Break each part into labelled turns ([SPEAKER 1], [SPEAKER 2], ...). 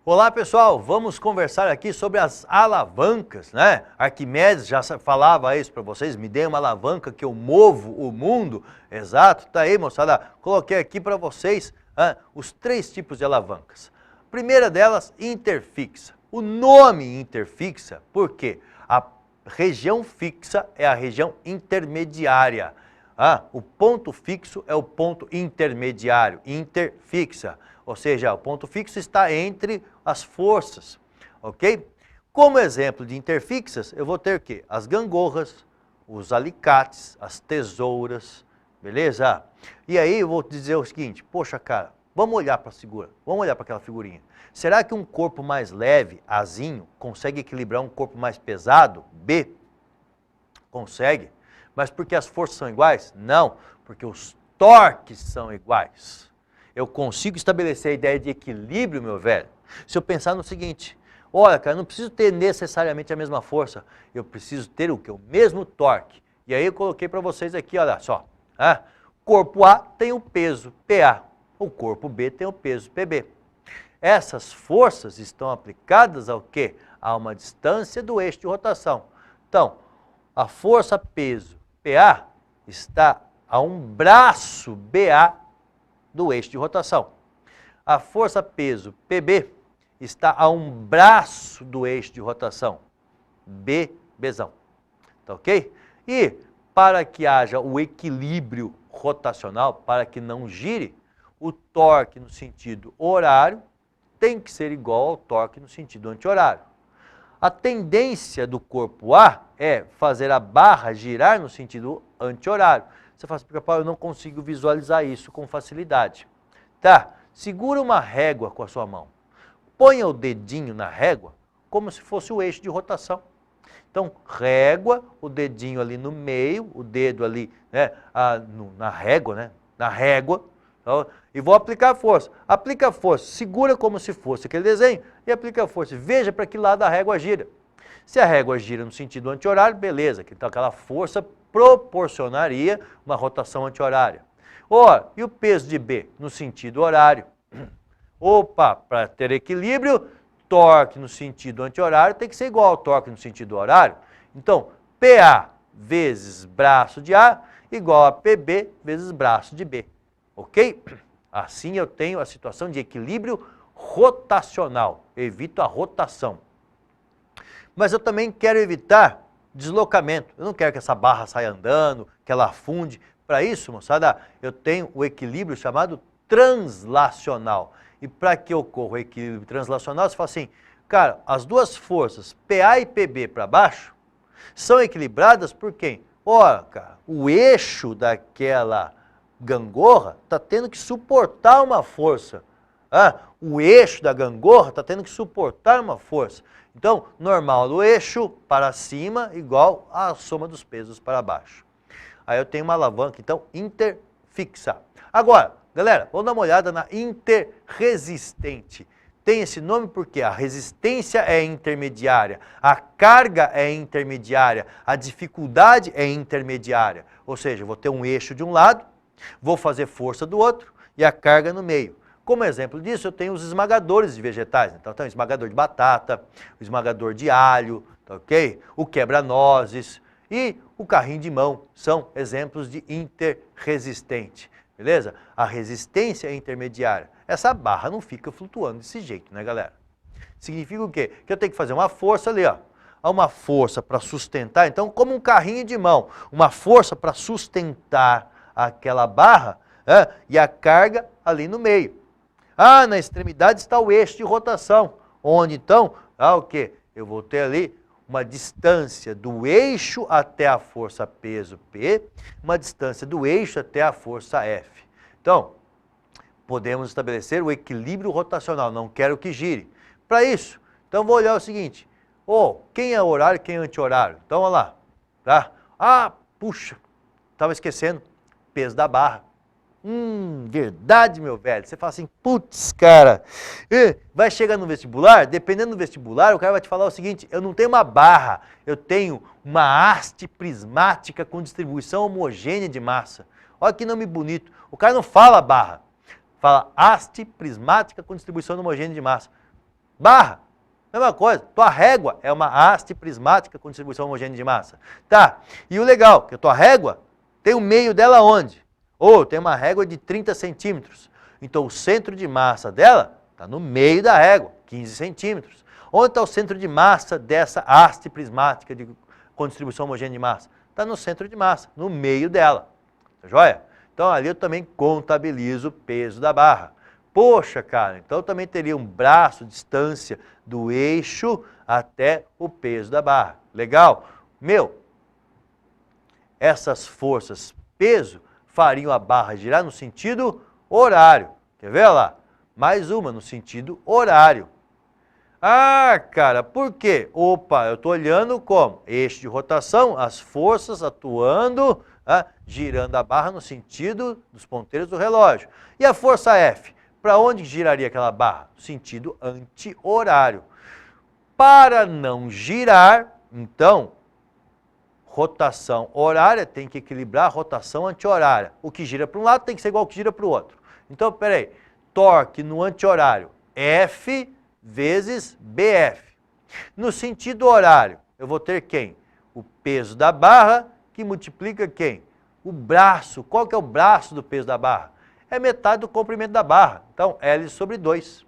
[SPEAKER 1] Olá pessoal, vamos conversar aqui sobre as alavancas, né? Arquimedes já falava isso para vocês, me dê uma alavanca que eu movo o mundo. Exato, tá aí moçada, coloquei aqui para vocês os 3 tipos de alavancas. Primeira delas, interfixa. O nome interfixa, porque a região fixa é a região intermediária. O ponto fixo é o ponto intermediário, interfixa. Ou seja, o ponto fixo está entre as forças, ok? Como exemplo de interfixas, eu vou ter o quê? As gangorras, os alicates, as tesouras, beleza? E aí eu vou dizer o seguinte, poxa cara, vamos olhar para a figura, vamos olhar para aquela figurinha. Será que um corpo mais leve, Azinho, consegue equilibrar um corpo mais pesado, B? Consegue. Mas porque as forças são iguais? Não, porque os torques são iguais. Eu consigo estabelecer a ideia de equilíbrio, meu velho, se eu pensar no seguinte, olha, cara, eu não preciso ter necessariamente a mesma força, eu preciso ter o quê? O mesmo torque. E aí eu coloquei para vocês aqui, olha só, corpo A tem o peso PA, o corpo B tem o peso PB. Essas forças estão aplicadas ao quê? A uma distância do eixo de rotação. Então, a força peso PA está a um braço BA do eixo de rotação. A força peso PB está a um braço do eixo de rotação, BBzão. Tá ok? E para que haja o equilíbrio rotacional, para que não gire, o torque no sentido horário tem que ser igual ao torque no sentido anti-horário. A tendência do corpo A é fazer a barra girar no sentido anti-horário. Você fala assim, Pica-Pau, eu não consigo visualizar isso com facilidade. Tá, segura uma régua com a sua mão. Ponha o dedinho na régua como se fosse o eixo de rotação. Então, régua, o dedinho ali no meio, o dedo ali na régua, né? Na régua. Então, e vou aplicar a força. Aplica a força, segura como se fosse aquele desenho e aplica a força. Veja para que lado a régua gira. Se a régua gira no sentido anti-horário, beleza. Então, aquela força proporcionaria uma rotação anti-horária. Ora, e o peso de B no sentido horário? Opa, para ter equilíbrio, torque no sentido anti-horário tem que ser igual ao torque no sentido horário. Então, PA vezes braço de A igual a PB vezes braço de B. Ok? Assim eu tenho a situação de equilíbrio rotacional. Evito a rotação. Mas eu também quero evitar deslocamento. Eu não quero que essa barra saia andando, que ela afunde. Para isso, moçada, eu tenho o equilíbrio chamado translacional. E para que ocorra o equilíbrio translacional, você fala assim, cara, as duas forças, PA e PB para baixo, são equilibradas por quem? Ora, cara, o eixo daquela gangorra está tendo que suportar uma força. O eixo da gangorra está tendo que suportar uma força. Então, normal do eixo para cima igual à soma dos pesos para baixo. Aí eu tenho uma alavanca, então, interfixa. Agora, galera, vamos dar uma olhada na interresistente. Tem esse nome porque a resistência é intermediária, a carga é intermediária, a dificuldade é intermediária. Ou seja, eu vou ter um eixo de um lado, vou fazer força do outro e a carga no meio. Como exemplo disso, eu tenho os esmagadores de vegetais. Então, tem o esmagador de batata, o esmagador de alho, tá ok? O quebra-nozes e o carrinho de mão são exemplos de interresistente, beleza? A resistência é intermediária. Essa barra não fica flutuando desse jeito, né, galera? Significa o quê? Que eu tenho que fazer uma força ali, ó. Há uma força para sustentar, então, como um carrinho de mão, uma força para sustentar aquela barra e a carga ali no meio. Na extremidade está o eixo de rotação, onde então, o quê? Eu vou ter ali uma distância do eixo até a força peso P, uma distância do eixo até a força F. Então, podemos estabelecer o equilíbrio rotacional, não quero que gire. Para isso, então vou olhar o seguinte, quem é horário e quem é anti-horário? Então, olha lá, tá? Puxa, estava esquecendo, peso da barra. Verdade, meu velho. Você fala assim, putz, cara, vai chegar no vestibular, dependendo do vestibular, o cara vai te falar o seguinte, eu não tenho uma barra, eu tenho uma haste prismática com distribuição homogênea de massa. Olha que nome bonito. O cara não fala barra, fala haste prismática com distribuição homogênea de massa. Barra, mesma coisa. Tua régua é uma haste prismática com distribuição homogênea de massa. Tá, e o legal, que a tua régua tem o meio dela onde? Ou tem uma régua de 30 centímetros. Então o centro de massa dela está no meio da régua, 15 centímetros. Onde está o centro de massa dessa haste prismática com distribuição homogênea de massa? Está no centro de massa, no meio dela. Tá joia? Então ali eu também contabilizo o peso da barra. Poxa, cara, então eu também teria um braço de distância do eixo até o peso da barra. Legal? Meu, essas forças peso fariam a barra girar no sentido horário. Quer ver lá? Mais uma no sentido horário. Ah, cara, por quê? Opa, eu estou olhando como? Eixo de rotação, as forças atuando, girando a barra no sentido dos ponteiros do relógio. E a força F? Para onde giraria aquela barra? Sentido anti-horário. Para não girar, então, rotação horária tem que equilibrar a rotação anti-horária. O que gira para um lado tem que ser igual ao que gira para o outro. Então, peraí, torque no anti-horário, F vezes BF. No sentido horário, eu vou ter quem? O peso da barra, que multiplica quem? O braço. Qual que é o braço do peso da barra? É metade do comprimento da barra. Então, L sobre 2.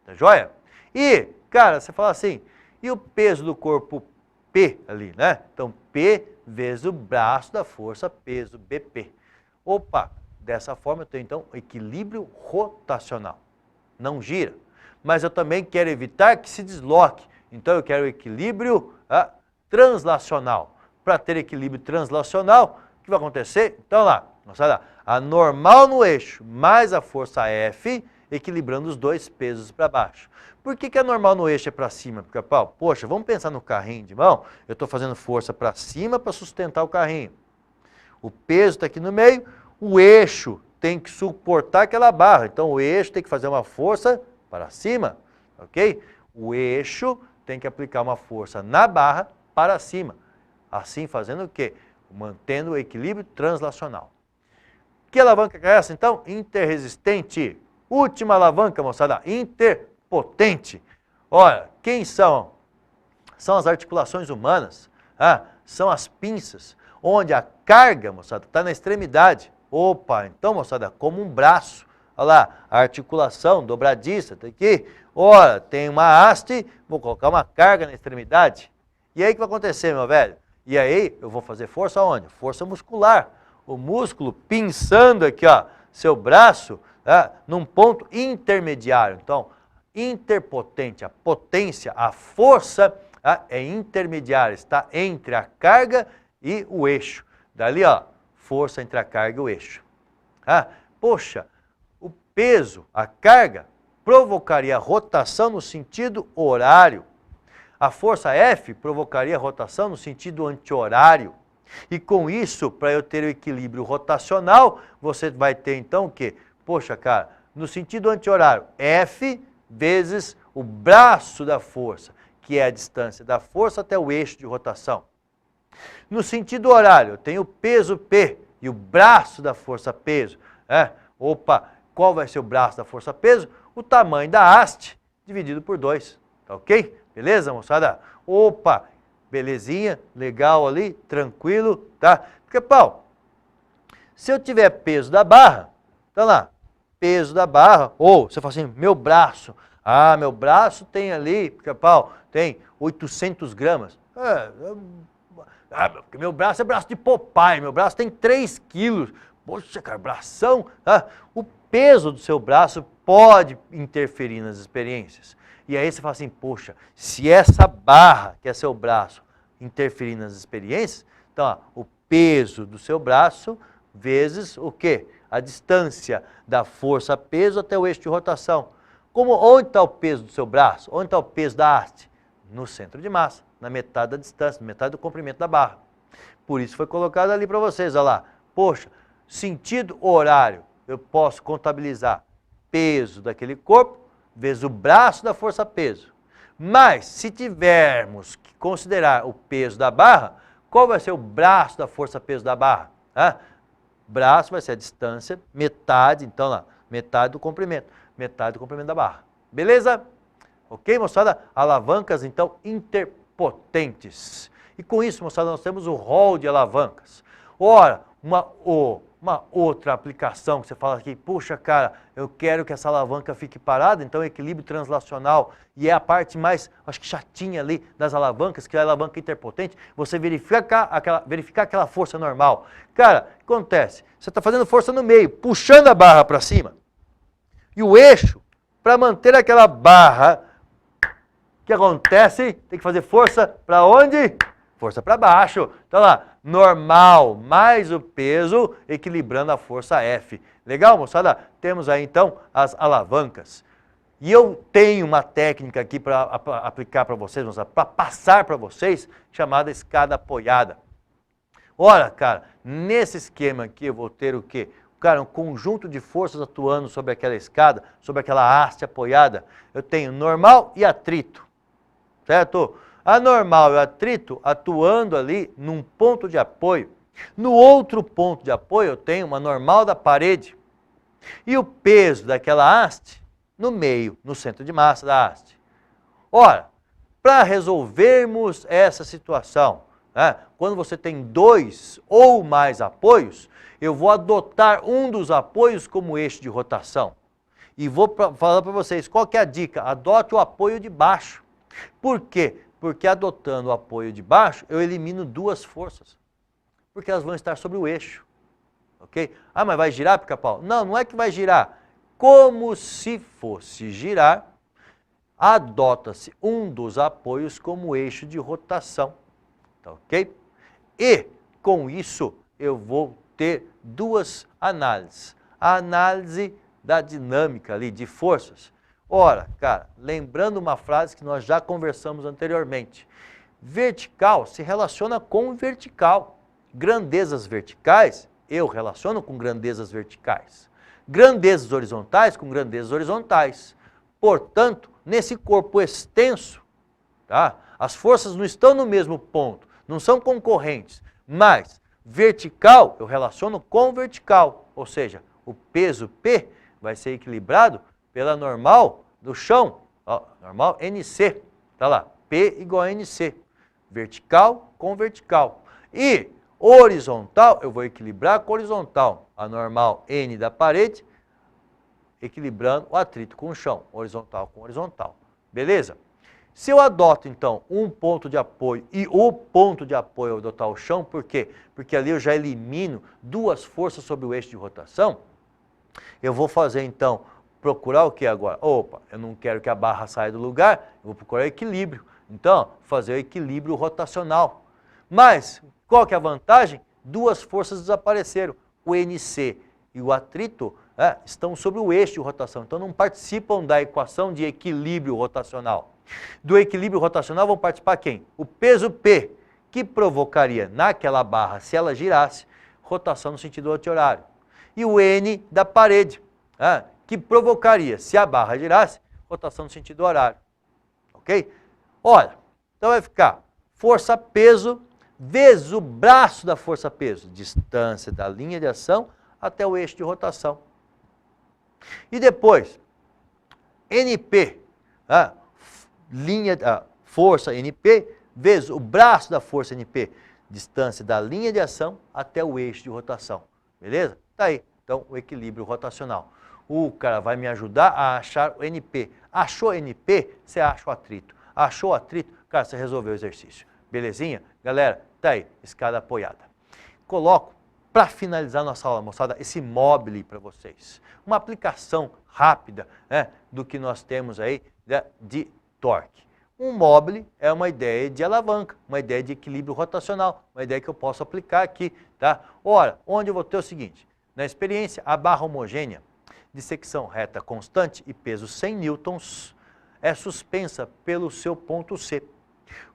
[SPEAKER 1] Tá joia? E, cara, você fala assim, e o peso do corpo P ali, né? Então, P vezes o braço da força, peso BP. Opa, dessa forma eu tenho, então, equilíbrio rotacional. Não gira. Mas eu também quero evitar que se desloque. Então, eu quero equilíbrio translacional. Para ter equilíbrio translacional, o que vai acontecer? Então, lá, moçada, a normal no eixo mais a força F, equilibrando os dois pesos para baixo. Por que a normal no eixo é para cima? Porque, poxa, vamos pensar no carrinho de mão. Eu estou fazendo força para cima para sustentar o carrinho. O peso está aqui no meio, o eixo tem que suportar aquela barra. Então, o eixo tem que fazer uma força para cima, ok? O eixo tem que aplicar uma força na barra para cima. Assim, fazendo o quê? Mantendo o equilíbrio translacional. Que alavanca é essa, então? Interresistente. Última alavanca, moçada, interpotente. Olha, quem são? São as articulações humanas, são as pinças, onde a carga, moçada, está na extremidade. Opa, então, moçada, como um braço. Olha lá, a articulação dobradiça, tá aqui. Olha, tem uma haste, vou colocar uma carga na extremidade. E aí o que vai acontecer, meu velho? E aí eu vou fazer força onde? Força muscular. O músculo pinçando aqui, ó, seu braço, num ponto intermediário. Então, interpotente, a potência, a força é intermediária, está entre a carga e o eixo. Dali, ó, força entre a carga e o eixo. Poxa, o peso, a carga, provocaria rotação no sentido horário. A força F provocaria rotação no sentido anti-horário. E com isso, para eu ter o equilíbrio rotacional, você vai ter então o quê? Poxa, cara, no sentido anti-horário, F vezes o braço da força, que é a distância da força até o eixo de rotação. No sentido horário, eu tenho o peso P e o braço da força peso. Opa, qual vai ser o braço da força peso? O tamanho da haste dividido por 2. Tá ok? Beleza, moçada? Opa, belezinha, legal ali, tranquilo, tá? Porque, se eu tiver peso da barra, tá lá, peso da barra, ou você fala assim, meu braço, meu braço tem ali, porque, tem 800 gramas. Porque meu braço é braço de Popeye, meu braço tem 3 quilos. Poxa, cara, bração, o peso do seu braço pode interferir nas experiências. E aí você fala assim, poxa, se essa barra, que é seu braço, interferir nas experiências, então, o peso do seu braço vezes o quê? A distância da força-peso até o eixo de rotação. Onde está o peso do seu braço? Onde está o peso da haste? No centro de massa, na metade da distância, na metade do comprimento da barra. Por isso foi colocado ali para vocês, olha lá. Poxa, sentido horário, eu posso contabilizar peso daquele corpo vezes o braço da força-peso. Mas, se tivermos que considerar o peso da barra, qual vai ser o braço da força-peso da barra? Braço vai ser a distância, metade, então lá, metade do comprimento da barra. Beleza? Ok, moçada? Alavancas, então, interpotentes. E com isso, moçada, nós temos o rol de alavancas. Ora, uma outra aplicação que você fala aqui, puxa, cara, eu quero que essa alavanca fique parada, então equilíbrio translacional, e é a parte mais, acho que chatinha ali das alavancas, que é a alavanca interpotente, você verificar aquela força normal. Cara, o que acontece? Você está fazendo força no meio, puxando a barra para cima, e o eixo, para manter aquela barra, o que acontece? Tem que fazer força para onde? Força para baixo. Então lá, normal mais o peso equilibrando a força F. Legal, moçada? Temos aí então as alavancas. E eu tenho uma técnica aqui para aplicar para vocês, moçada, para passar para vocês, chamada escada apoiada. Ora, cara, nesse esquema aqui eu vou ter o quê? Cara, um conjunto de forças atuando sobre aquela escada, sobre aquela haste apoiada. Eu tenho normal e atrito, certo? A normal e o atrito atuando ali num ponto de apoio. No outro ponto de apoio eu tenho uma normal da parede. E o peso daquela haste no meio, no centro de massa da haste. Ora, para resolvermos essa situação, né, quando você tem dois ou mais apoios, eu vou adotar um dos apoios como eixo de rotação. E vou falar para vocês, qual que é a dica? Adote o apoio de baixo. Por quê? Porque adotando o apoio de baixo, eu elimino duas forças. Porque elas vão estar sobre o eixo. Ok? Ah, mas vai girar, Pica-Pau? Não, não é que vai girar. Como se fosse girar, adota-se um dos apoios como eixo de rotação. Tá ok? E, com isso, eu vou ter duas análises. A análise da dinâmica ali, de forças. Ora, cara, lembrando uma frase que nós já conversamos anteriormente. Vertical se relaciona com vertical. Grandezas verticais, eu relaciono com grandezas verticais. Grandezas horizontais com grandezas horizontais. Portanto, nesse corpo extenso, tá? As forças não estão no mesmo ponto, não são concorrentes, mas vertical eu relaciono com vertical, ou seja, o peso P vai ser equilibrado pela normal do chão, ó, normal NC, tá lá, P igual a NC, vertical com vertical. E horizontal, eu vou equilibrar com horizontal, a normal N da parede, equilibrando o atrito com o chão, horizontal com horizontal. Beleza? Se eu adoto, então, um ponto de apoio e o ponto de apoio eu adotar o chão, por quê? Porque ali eu já elimino duas forças sobre o eixo de rotação, eu vou fazer, então, procurar o que agora? Opa, eu não quero que a barra saia do lugar, eu vou procurar equilíbrio. Então, fazer o equilíbrio rotacional. Mas, qual que é a vantagem? Duas forças desapareceram. O NC e o atrito estão sobre o eixo de rotação, então não participam da equação de equilíbrio rotacional. Do equilíbrio rotacional vão participar quem? O peso P, que provocaria naquela barra, se ela girasse, rotação no sentido anti-horário. E o N da parede, que provocaria, se a barra girasse, rotação no sentido horário. Ok? Olha, então vai ficar força-peso vezes o braço da força-peso, distância da linha de ação até o eixo de rotação. E depois, NP, força NP, vezes o braço da força NP, distância da linha de ação até o eixo de rotação. Beleza? Tá aí, então, o equilíbrio rotacional. O cara vai me ajudar a achar o NP. Achou NP, você acha o atrito. Achou o atrito, cara, você resolveu o exercício. Belezinha? Galera, tá aí, escada apoiada. Coloco, para finalizar nossa aula, moçada, esse móvel para vocês. Uma aplicação rápida do que nós temos aí de torque. Um móvel é uma ideia de alavanca, uma ideia de equilíbrio rotacional, uma ideia que eu posso aplicar aqui, tá? Ora, onde eu vou ter o seguinte, na experiência, a barra homogênea de secção reta constante e peso 100 newtons é suspensa pelo seu ponto C,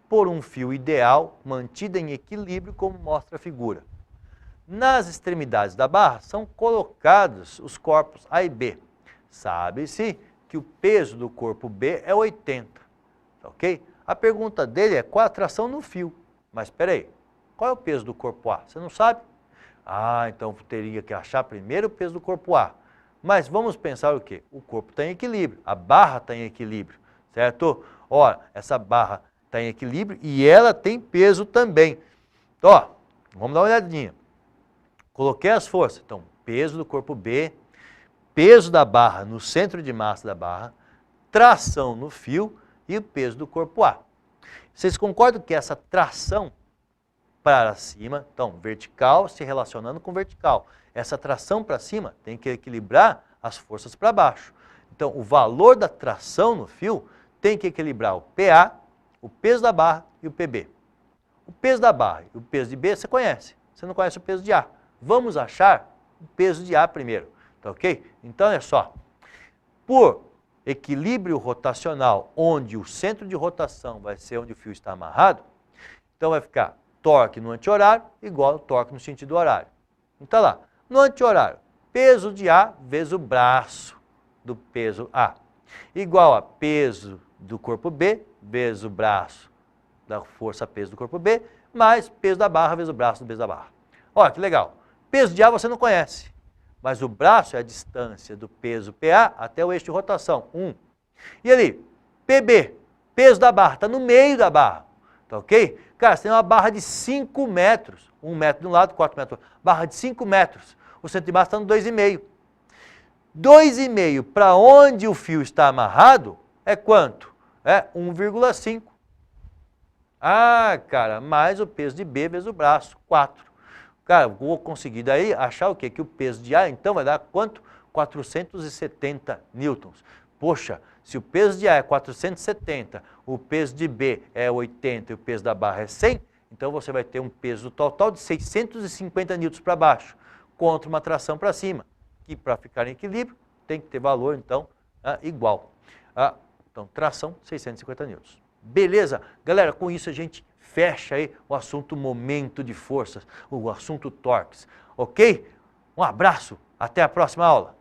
[SPEAKER 1] por um fio ideal mantido em equilíbrio, como mostra a figura. Nas extremidades da barra são colocados os corpos A e B. Sabe-se que o peso do corpo B é 80, ok? A pergunta dele é qual a tração no fio. Mas espera aí, qual é o peso do corpo A? Você não sabe? Ah, então teria que achar primeiro o peso do corpo A. Mas vamos pensar o quê? O corpo está em equilíbrio, a barra está em equilíbrio, certo? Ó, essa barra está em equilíbrio e ela tem peso também. Então, ó, vamos dar uma olhadinha. Coloquei as forças. Então, peso do corpo B, peso da barra no centro de massa da barra, tração no fio e o peso do corpo A. Vocês concordam que essa tração para cima, então, vertical se relacionando com vertical. Essa tração para cima tem que equilibrar as forças para baixo. Então, o valor da tração no fio tem que equilibrar o PA, o peso da barra e o PB. O peso da barra e o peso de B você conhece. Você não conhece o peso de A. Vamos achar o peso de A primeiro, tá ok? Então, é só. Por equilíbrio rotacional, onde o centro de rotação vai ser onde o fio está amarrado, então vai ficar torque no anti-horário igual ao torque no sentido horário. Então, lá, no anti-horário, peso de A vezes o braço do peso A, igual a peso do corpo B vezes o braço da força peso do corpo B, mais peso da barra vezes o braço do peso da barra. Olha que legal. Peso de A você não conhece, mas o braço é a distância do peso PA até o eixo de rotação, 1. E ali, PB, peso da barra, está no meio da barra, tá ok? Cara, você tem uma barra de 5 metros, 1 metro de um lado, 4 metros do outro, barra de 5 metros, o centro de massa está no 2,5. 2,5 para onde o fio está amarrado é quanto? É 1,5. Ah, cara, mais o peso de B vezes o braço, 4. Cara, vou conseguir daí achar o quê? Que o peso de A, então, vai dar quanto? 470 newtons. Poxa, se o peso de A é 470, o peso de B é 80 e o peso da barra é 100, então você vai ter um peso total de 650 newtons para baixo, contra uma tração para cima, que para ficar em equilíbrio tem que ter valor, então, igual. Então, tração, 650 newtons. Beleza? Galera, com isso a gente fecha aí o assunto momento de forças, o assunto torques, ok? Um abraço, até a próxima aula.